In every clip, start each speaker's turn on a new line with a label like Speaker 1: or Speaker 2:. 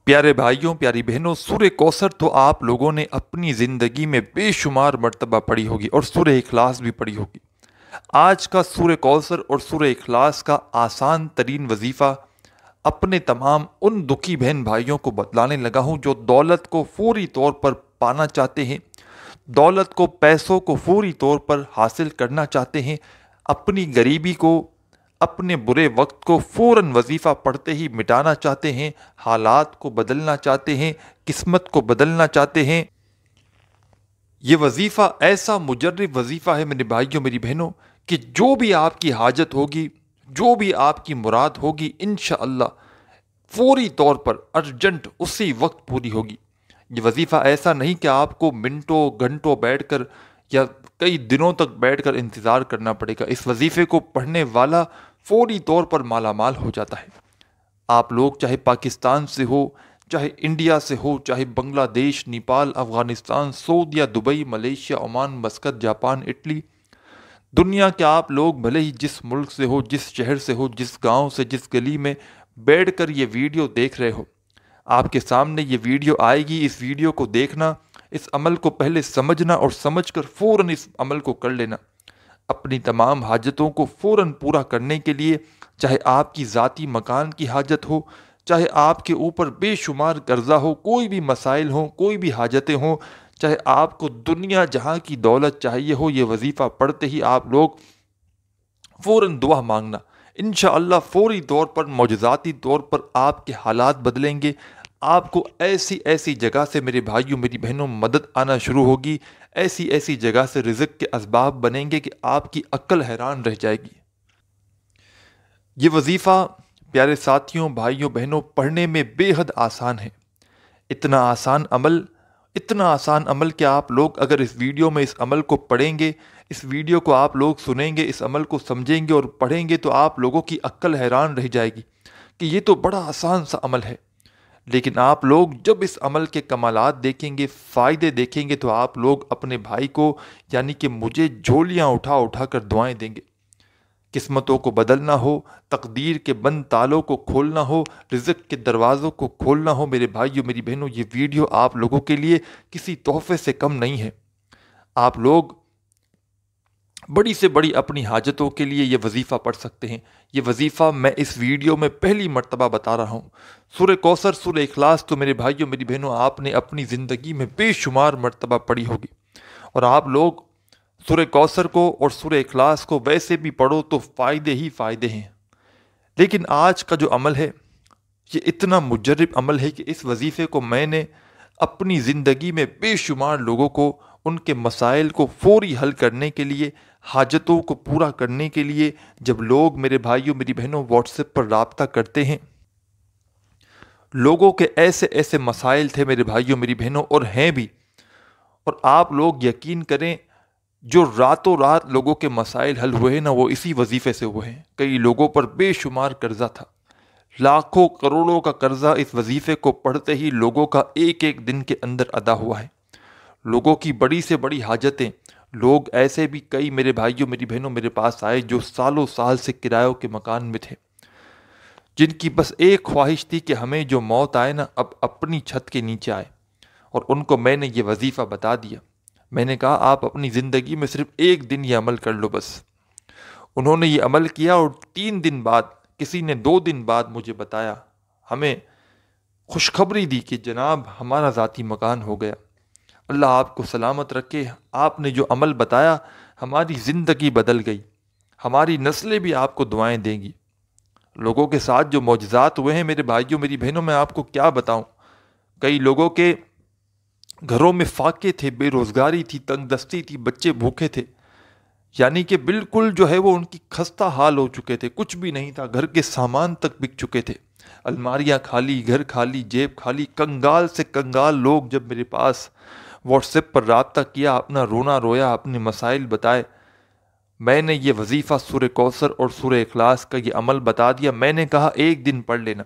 Speaker 1: پیارے بھائیوں، پیاری بہنوں، سورہ کوثر تو آپ لوگوں نے اپنی زندگی میں بے شمار مرتبہ پڑھی ہوگی اور سورہ اخلاص بھی پڑھی ہوگی۔ آج کا سورہ کوثر اور سورہ اخلاص کا آسان ترین وظیفہ اپنے تمام ان دکھی بہن بھائیوں کو بتلانے لگا ہوں جو دولت کو فوری طور پر پانا چاہتے ہیں، دولت کو، پیسوں کو فوری طور پر حاصل کرنا چاہتے ہیں، اپنی غریبی کو، اپنے برے وقت کو فوراً وظیفہ پڑھتے ہی مٹانا چاہتے ہیں، حالات کو بدلنا چاہتے ہیں، قسمت کو بدلنا چاہتے ہیں۔ یہ وظیفہ ایسا مجرب وظیفہ ہے میرے بھائیوں، میری بہنوں، کہ جو بھی آپ کی حاجت ہوگی، جو بھی آپ کی مراد ہوگی، انشاءاللہ فوری طور پر ارجنٹ اسی وقت پوری ہوگی۔ یہ وظیفہ ایسا نہیں کہ آپ کو منٹوں گھنٹوں بیٹھ کر یا کئی دنوں تک بیٹھ کر انتظار کرنا پڑے گا۔ اس وظیفے کو پڑھنے والا فوری طور پر مالا مال ہو جاتا ہے۔ آپ لوگ چاہے پاکستان سے ہو، چاہے انڈیا سے ہو، چاہے بنگلہ دیش، نیپال، افغانستان، سعودیہ، Dubai, Malaysia, Oman, Muscat, Japan, Italy, دنیا کے آپ لوگ بھلے ہی جس ملک سے ہو، جس شہر سے ہو، جس گاؤں سے، جس گلی میں بیٹھ کر یہ ویڈیو دیکھ رہے ہو، آپ کے سامنے یہ ویڈیو آئے گی۔ اس ویڈیو کو دیکھنا، اس عمل کو پہلے سمجھنا اور سمجھ کر فوراً اس عمل کو کر لینا۔ اپنی تمام حاجتوں کو فوراً پورا کرنے کے لیے، چاہے آپ کی ذاتی مکان کی حاجت ہو، چاہے آپ کے اوپر بے شمار قرضہ ہو، کوئی بھی مسائل ہوں، کوئی بھی حاجتیں ہوں، چاہے آپ کو دنیا جہاں کی دولت چاہیے ہو، یہ وظیفہ پڑھتے ہی آپ لوگ فوراً دعا مانگنا۔ انشاءاللہ فوری طور پر، معجزاتی طور پر آپ کے حالات بدلیں گے۔ آپ کو ایسی ایسی جگہ سے میرے بھائیوں، میری بہنوں، مدد آنا شروع ہوگی، ایسی ایسی جگہ سے رزق کے اسباب بنیں گے کہ آپ کی عقل حیران رہ جائے گی۔ یہ وظیفہ پیارے ساتھیوں، بھائیوں، بہنوں، پڑھنے میں بے حد آسان ہے۔ اتنا آسان عمل، اتنا آسان عمل کہ آپ لوگ اگر اس ویڈیو میں اس عمل کو پڑھیں گے، اس ویڈیو کو آپ لوگ سنیں گے، اس عمل کو سمجھیں گے اور پڑھیں گے تو آپ لوگوں کی عقل حیران رہ جائے گی کہ یہ تو بڑا آسان سا عمل ہے۔ لیکن آپ لوگ جب اس عمل کے کمالات دیکھیں گے، فائدے دیکھیں گے، تو آپ لوگ اپنے بھائی کو، یعنی کہ مجھے، جھولیاں اٹھا اٹھا کر دعائیں دیں گے۔ قسمتوں کو بدلنا ہو، تقدیر کے بند تالوں کو کھولنا ہو، رزق کے دروازوں کو کھولنا ہو، میرے بھائیوں، میری بہنوں، یہ ویڈیو آپ لوگوں کے لیے کسی تحفے سے کم نہیں ہے۔ آپ لوگ بڑی سے بڑی اپنی حاجتوں کے لیے یہ وظیفہ پڑھ سکتے ہیں۔ یہ وظیفہ میں اس ویڈیو میں پہلی مرتبہ بتا رہا ہوں۔ سورہ کوثر، سورہ اخلاص تو میرے بھائیوں، میری بہنوں، آپ نے اپنی زندگی میں بے شمار مرتبہ پڑھی ہوگی، اور آپ لوگ سورہ کوثر کو اور سورہ اخلاص کو ویسے بھی پڑھو تو فائدے ہی فائدے ہیں۔ لیکن آج کا جو عمل ہے، یہ اتنا مجرب عمل ہے کہ اس وظیفے کو میں نے اپنی زندگی میں بے شمار لوگوں کو، ان کے مسائل کو فوری حل کرنے کے لیے، حاجتوں کو پورا کرنے کے لیے، جب لوگ میرے بھائیوں، میری بہنوں، واٹس ایپ پر رابطہ کرتے ہیں، لوگوں کے ایسے ایسے مسائل تھے میرے بھائیوں، میری بہنوں، اور ہیں بھی، اور آپ لوگ یقین کریں، جو راتوں رات لوگوں کے مسائل حل ہوئے ہیں نا، وہ اسی وظیفے سے ہوئے ہیں۔ کئی لوگوں پر بے شمار قرضہ تھا، لاکھوں کروڑوں کا قرضہ اس وظیفے کو پڑھتے ہی لوگوں کا ایک ایک دن کے اندر ادا ہوا ہے۔ لوگوں کی بڑی سے بڑی حاجتیں، لوگ ایسے بھی کئی میرے بھائیوں، میری بہنوں، میرے پاس آئے جو سالوں سال سے کرایوں کے مکان میں تھے، جن کی بس ایک خواہش تھی کہ ہمیں جو موت آئے نا، اب اپنی چھت کے نیچے آئے، اور ان کو میں نے یہ وظیفہ بتا دیا۔ میں نے کہا آپ اپنی زندگی میں صرف ایک دن یہ عمل کر لو بس۔ انہوں نے یہ عمل کیا، اور 3 دن بعد، کسی نے 2 دن بعد مجھے بتایا، ہمیں خوشخبری دی کہ جناب ہمارا ذاتی مکان ہو گیا۔ اللہ آپ کو سلامت رکھے، آپ نے جو عمل بتایا، ہماری زندگی بدل گئی، ہماری نسلیں بھی آپ کو دعائیں دیں گی۔ لوگوں کے ساتھ جو معجزات ہوئے ہیں میرے بھائیوں، میری بہنوں، میں آپ کو کیا بتاؤں۔ کئی لوگوں کے گھروں میں فاقے تھے، بے روزگاری تھی، تنگ دستی تھی، بچے بھوکے تھے، یعنی کہ بالکل جو ہے وہ ان کی خستہ حال ہو چکے تھے، کچھ بھی نہیں تھا، گھر کے سامان تک بک چکے تھے، الماریاں خالی، گھر خالی، جیب خالی، کنگال سے کنگال لوگ جب میرے پاس واٹس ایپ پر رابطہ کیا، اپنا رونا رویا، اپنے مسائل بتائے، میں نے یہ وظیفہ سورہ کوثر اور سورہ اخلاص کا یہ عمل بتا دیا۔ میں نے کہا ایک دن پڑھ لینا۔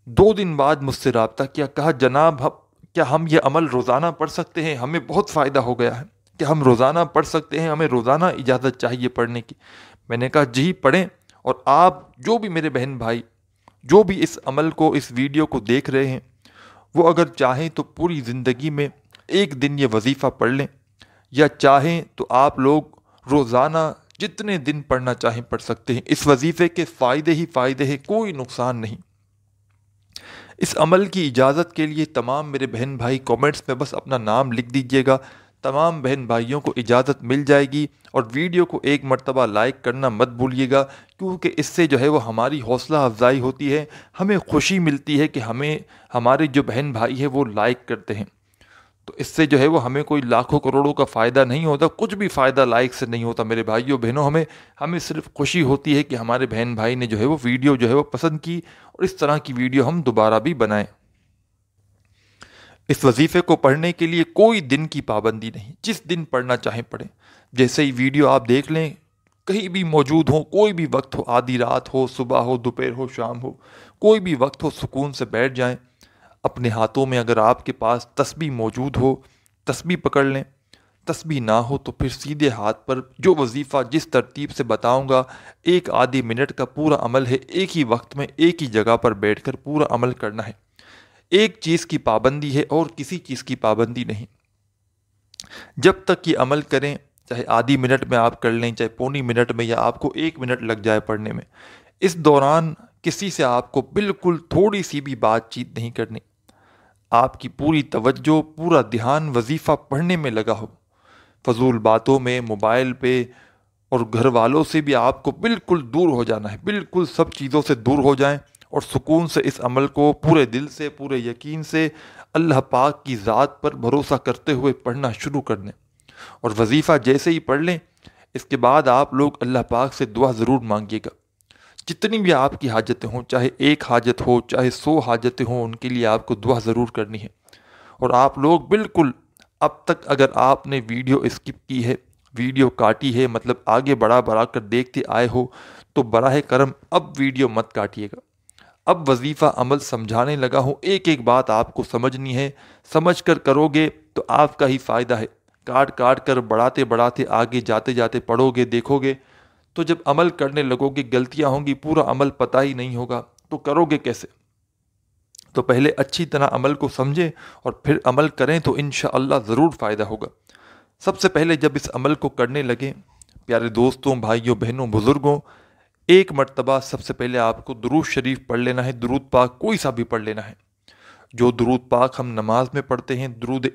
Speaker 1: 2 دن بعد مجھ سے رابطہ کیا، کہا جناب کیا ہم یہ عمل روزانہ پڑھ سکتے ہیں؟ ہمیں بہت فائدہ ہو گیا ہے کہ ہم روزانہ پڑھ سکتے ہیں، ہمیں روزانہ اجازت چاہیے پڑھنے کی۔ میں نے کہا جی پڑھیں، اور آپ جو بھی میرے بہن بھائی جو بھی اس عمل کو، اس ویڈیو کو دیکھ رہے ہیں، وہ اگر چاہیں تو پوری زندگی میں ایک دن یہ وظیفہ پڑھ لیں، یا چاہیں تو آپ لوگ روزانہ جتنے دن پڑھنا چاہیں پڑھ سکتے ہیں۔ اس وظیفے کے فائدے ہی فائدے ہیں، کوئی نقصان نہیں۔ اس عمل کی اجازت کے لیے تمام میرے بہن بھائی کومنٹس میں بس اپنا نام لکھ دیجئے گا، تمام بہن بھائیوں کو اجازت مل جائے گی۔ اور ویڈیو کو ایک مرتبہ لائک کرنا مت بھولیے گا، کیونکہ اس سے جو ہے وہ ہماری حوصلہ افزائی ہوتی ہے، ہمیں خوشی ملتی ہے کہ ہمارے جو بہن بھائی ہیں وہ لائک کرتے ہیں۔ تو اس سے جو ہے وہ ہمیں کوئی لاکھوں کروڑوں کا فائدہ نہیں ہوتا، کچھ بھی فائدہ لائک سے نہیں ہوتا میرے بھائیوں بہنوں۔ ہمیں صرف خوشی ہوتی ہے کہ ہمارے بہن بھائی نے جو ہے وہ ویڈیو جو ہے وہ پسند کی، اور اس طرح کی ویڈیو ہم دوبارہ بھی بنائیں۔ اس وظیفے کو پڑھنے کے لیے کوئی دن کی پابندی نہیں، جس دن پڑھنا چاہیں پڑھیں۔ جیسے ہی ویڈیو آپ دیکھ لیں، کہیں بھی موجود ہوں، کوئی بھی وقت ہو، آدھی رات ہو، صبح ہو، دوپہر ہو، شام ہو، کوئی بھی وقت ہو، سکون سے بیٹھ جائیں۔ اپنے ہاتھوں میں اگر آپ کے پاس تسبیح موجود ہو، تسبیح پکڑ لیں۔ تسبیح نہ ہو تو پھر سیدھے ہاتھ پر جو وظیفہ جس ترتیب سے بتاؤں گا، ایک آدھی منٹ کا پورا عمل ہے، ایک ہی وقت میں ایک ہی جگہ پر بیٹھ کر پورا عمل کرنا ہے۔ ایک چیز کی پابندی ہے اور کسی چیز کی پابندی نہیں۔ جب تک یہ عمل کریں، چاہے آدھی منٹ میں آپ کر لیں، چاہے پونی منٹ میں، یا آپ کو 1 منٹ لگ جائے پڑھنے میں، اس دوران کسی سے آپ کو بالکل تھوڑی سی بھی بات چیت نہیں کرنی۔ آپ کی پوری توجہ، پورا دھیان وظیفہ پڑھنے میں لگا ہو۔ فضول باتوں میں، موبائل پہ اور گھر والوں سے بھی آپ کو بالکل دور ہو جانا ہے، بالکل سب چیزوں سے دور ہو جائیں، اور سکون سے اس عمل کو پورے دل سے، پورے یقین سے، اللہ پاک کی ذات پر بھروسہ کرتے ہوئے پڑھنا شروع کر دیں۔ اور وظیفہ جیسے ہی پڑھ لیں، اس کے بعد آپ لوگ اللہ پاک سے دعا ضرور مانگیے گا۔ جتنی بھی آپ کی حاجتیں ہوں، چاہے 1 حاجت ہو، چاہے 100 حاجتیں ہوں، ان کے لیے آپ کو دعا ضرور کرنی ہے۔ اور آپ لوگ بالکل اب تک اگر آپ نے ویڈیو اسکپ کی ہے، ویڈیو کاٹی ہے، مطلب آگے بڑھا کر دیکھتے آئے ہو، تو براہ کرم اب ویڈیو مت کاٹیے گا۔ اب وظیفہ عمل سمجھانے لگا ہوں، ایک ایک بات آپ کو سمجھنی ہے۔ سمجھ کر کرو گے تو آپ کا ہی فائدہ ہے۔ کاٹ کر بڑھاتے آگے جاتے پڑھو گے، دیکھو گے، تو جب عمل کرنے لگو گے غلطیاں ہوں گی، پورا عمل پتہ ہی نہیں ہوگا، تو کرو گے کیسے؟ تو پہلے اچھی طرح عمل کو سمجھیں اور پھر عمل کریں تو انشاءاللہ ضرور فائدہ ہوگا۔ سب سے پہلے جب اس عمل کو کرنے لگیں، پیارے دوستوں، بھائیوں، بہنوں، بزرگوں، ایک مرتبہ سب سے پہلے آپ کو درود شریف پڑھ لینا ہے، درود پاک کوئی سا بھی پڑھ لینا ہے۔ جو درود پاک ہم نماز میں پڑھتے ہیں، درود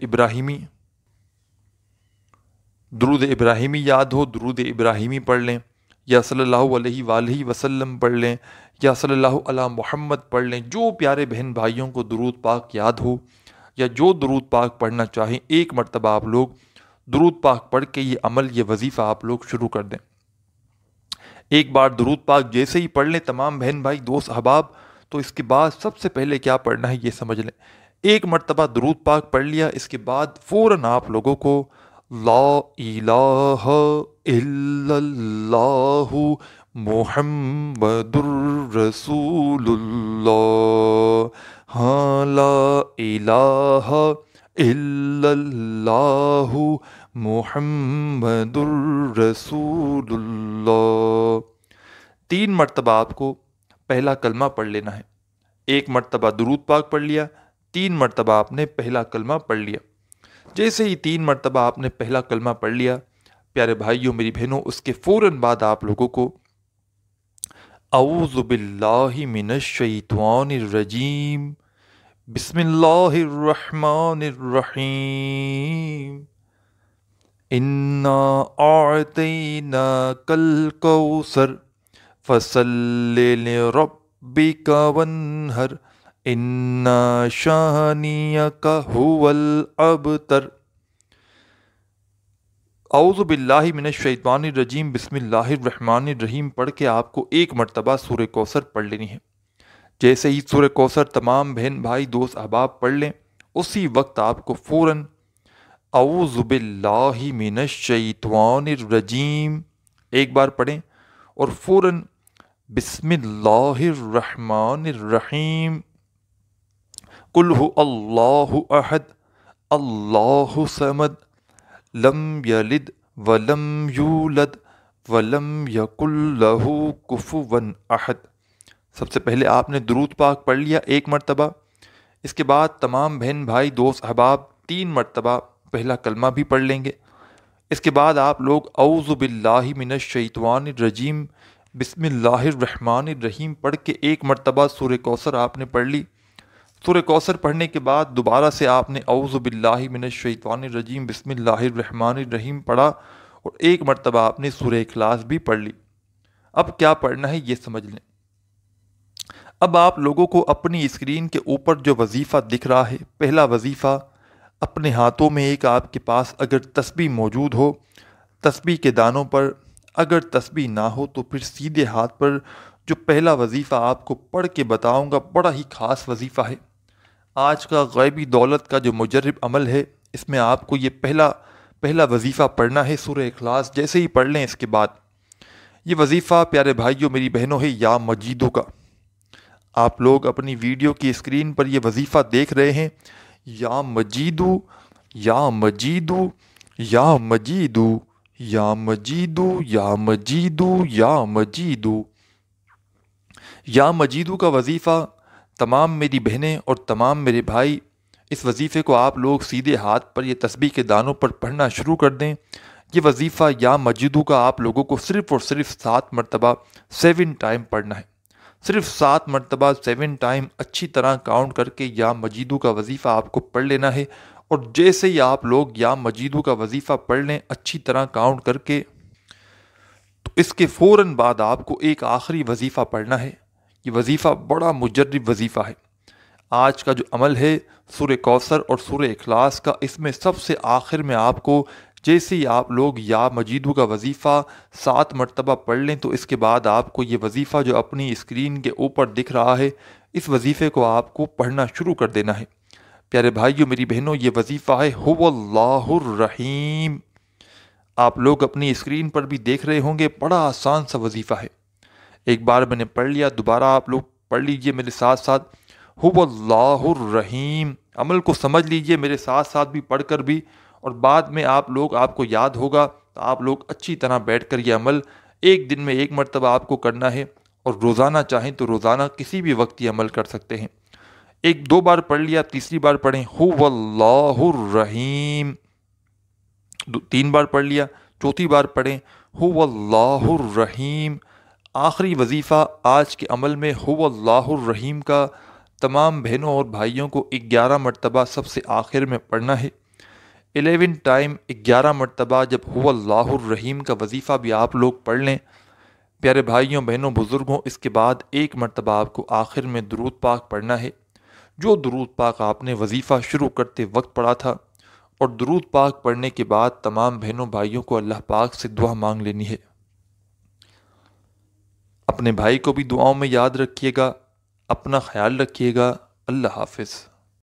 Speaker 1: ابراہیمی یاد ہو، درود ابراہیمی پڑھ لیں، یا صلی اللہ علیہ وآلہ وسلم پڑھ لیں، یا صلی اللہ علی محمد پڑھ لیں۔ جو پیارے بہن بھائیوں کو درود پاک یاد ہو یا جو درود پاک پڑھنا چاہیں، ایک مرتبہ آپ لوگ درود پاک پڑھ کے یہ عمل، یہ وظیفہ آپ لوگ شروع کر دیں۔ ایک بار درود پاک جیسے ہی پڑھ لیں تمام بہن بھائی، دوست احباب، تو اس کے بعد سب سے پہلے کیا پڑھنا ہے یہ سمجھ لیں۔ ایک مرتبہ درود پاک پڑھ لیا، اس کے بعد فوراً آپ لوگوں کو لا الہ الا اللہ محمد الرسول اللہ، ہاں لا الہ الا اللہ محمد الرسول اللہ، 3 مرتبہ آپ کو پہلا کلمہ پڑھ لینا ہے۔ ایک مرتبہ درود پاک پڑھ لیا، 3 مرتبہ آپ نے پہلا کلمہ پڑھ لیا۔ جیسے ہی 3 مرتبہ آپ نے پہلا کلمہ پڑھ لیا، پیارے بھائیوں، میری بہنوں، اس کے فوراً بعد آپ لوگوں کو اعوذ باللہ من الشیطان الرجیم، بسم اللہ الرحمن الرحیم، انا اعطیناک الکوثر فصل لربک وانحر، انا شانیک هو الابتر۔ اعوذ باللہ من الشیطان الرجیم، بسم اللہ الرحمن الرحیم پڑھ کے آپ کو ایک مرتبہ سورہ کوثر پڑھ لینی ہے۔ جیسے ہی سورہ کوثر تمام بہن بھائی، دوست احباب پڑھ لیں، اسی وقت آپ کو فوراً اعوذ باللہ من الشیطان الرجیم ایک بار پڑھیں، اور فوراً بسم اللہ الرحمن الرحیم، قل هو اللہ احد اللہ صمد لم یلد ولم یولد ولم یکن لہ کفوا احد، سب سے پہلے آپ نے درود پاک پڑھ لیا 1 مرتبہ، اس کے بعد تمام بہن بھائی دوست احباب 3 مرتبہ پہلا کلمہ بھی پڑھ لیں گے۔ اس کے بعد آپ لوگ اعوذ باللہ من الشیطان الرجیم بسم اللہ الرحمن الرحیم پڑھ کے 1 مرتبہ سورہ کوثر آپ نے پڑھ لی۔ سورہ کوثر پڑھنے کے بعد دوبارہ سے آپ نے اعوذ باللہ من الشیطان الرجیم بسم اللہ الرحمن الرحیم پڑھا اور 1 مرتبہ آپ نے سورہ اخلاص بھی پڑھ لی۔ اب کیا پڑھنا ہے یہ سمجھ لیں۔ اب آپ لوگوں کو اپنی اسکرین کے اوپر جو وظیفہ دکھ رہا ہے، پہلا وظیفہ، اپنے ہاتھوں میں ایک آپ کے پاس اگر تسبیح موجود ہو، تسبیح کے دانوں پر، اگر تسبیح نہ ہو تو پھر سیدھے ہاتھ پر جو پہلا وظیفہ آپ کو پڑھ کے بتاؤں گا، بڑا ہی خاص وظیفہ ہے۔ آج کا غیبی دولت کا جو مجرب عمل ہے، اس میں آپ کو یہ پہلا وظیفہ پڑھنا ہے سورہ اخلاص۔ جیسے ہی پڑھ لیں اس کے بعد یہ وظیفہ پیارے بھائیوں میری بہنوں ہے یا مجیدو کا۔ آپ لوگ اپنی ویڈیو کی اسکرین پر یہ وظیفہ دیکھ رہے ہیں، یا مجیدو یا مجیدو یا مجیدو یا مجیدو یا مجیدو یا مجیدو۔ یا مجیدو کا وظیفہ تمام میری بہنیں اور تمام میرے بھائی اس وظیفے کو آپ لوگ سیدھے ہاتھ پر یہ تسبیح کے دانوں پر پڑھنا شروع کر دیں۔ یہ وظیفہ یا مجیدو کا آپ لوگوں کو صرف اور صرف 7 مرتبہ 7 ٹائم پڑھنا ہے۔ صرف 7 مرتبہ 7 ٹائم اچھی طرح کاؤنٹ کر کے یا مجیدو کا وظیفہ آپ کو پڑھ لینا ہے، اور جیسے ہی آپ لوگ یا مجیدو کا وظیفہ پڑھ لیں اچھی طرح کاؤنٹ کر کے، تو اس کے فوراً بعد آپ کو ایک آخری وظیفہ پڑھنا ہے۔ یہ وظیفہ بڑا مجرب وظیفہ ہے۔ آج کا جو عمل ہے سورہ کوثر اور سورہ اخلاص کا، اس میں سب سے آخر میں آپ کو جیسے ہی آپ لوگ یا مجیدو کا وظیفہ 7 مرتبہ پڑھ لیں تو اس کے بعد آپ کو یہ وظیفہ جو اپنی اسکرین کے اوپر دکھ رہا ہے، اس وظیفے کو آپ کو پڑھنا شروع کر دینا ہے۔ پیارے بھائیوں میری بہنوں، یہ وظیفہ ہے هو اللہ الرحیم۔ آپ لوگ اپنی اسکرین پر بھی دیکھ رہے ہوں گے، بڑا آسان سا وظیفہ ہے۔ ایک بار میں نے پڑھ لیا، دوبارہ آپ لوگ پڑھ لیجئے میرے ساتھ ساتھ، هو اللہ الرحیم۔ عمل کو سمجھ لیجئے میرے ساتھ ساتھ بھی پڑھ کر بھی، اور بعد میں آپ کو یاد ہوگا تو آپ لوگ اچھی طرح بیٹھ کر یہ عمل ایک دن میں 1 مرتبہ آپ کو کرنا ہے، اور روزانہ چاہیں تو روزانہ کسی بھی وقت یہ عمل کر سکتے ہیں۔ 2 بار پڑھ لیا، تیسری بار پڑھیں هو اللہ الرحیم، 3 بار پڑھ لیا، چوتھی بار پڑھیں هو اللہ الرحیم۔ آخری وظیفہ آج کے عمل میں هو اللہ الرحیم کا تمام بہنوں اور بھائیوں کو 11 مرتبہ سب سے آخر میں پڑھنا ہے۔ 11 ٹائم 11 مرتبہ جب هو اللہ الرحیم کا وظیفہ بھی آپ لوگ پڑھ لیں، پیارے بھائیوں بہنوں بزرگوں، اس کے بعد 1 مرتبہ آپ کو آخر میں درود پاک پڑھنا ہے، جو درود پاک آپ نے وظیفہ شروع کرتے وقت پڑھا تھا، اور درود پاک پڑھنے کے بعد تمام بہنوں بھائیوں کو اللہ پاک سے دعا مانگ لینی ہے۔ اپنے بھائی کو بھی دعاؤں میں یاد رکھیے گا، اپنا خیال رکھیے گا۔ اللہ حافظ۔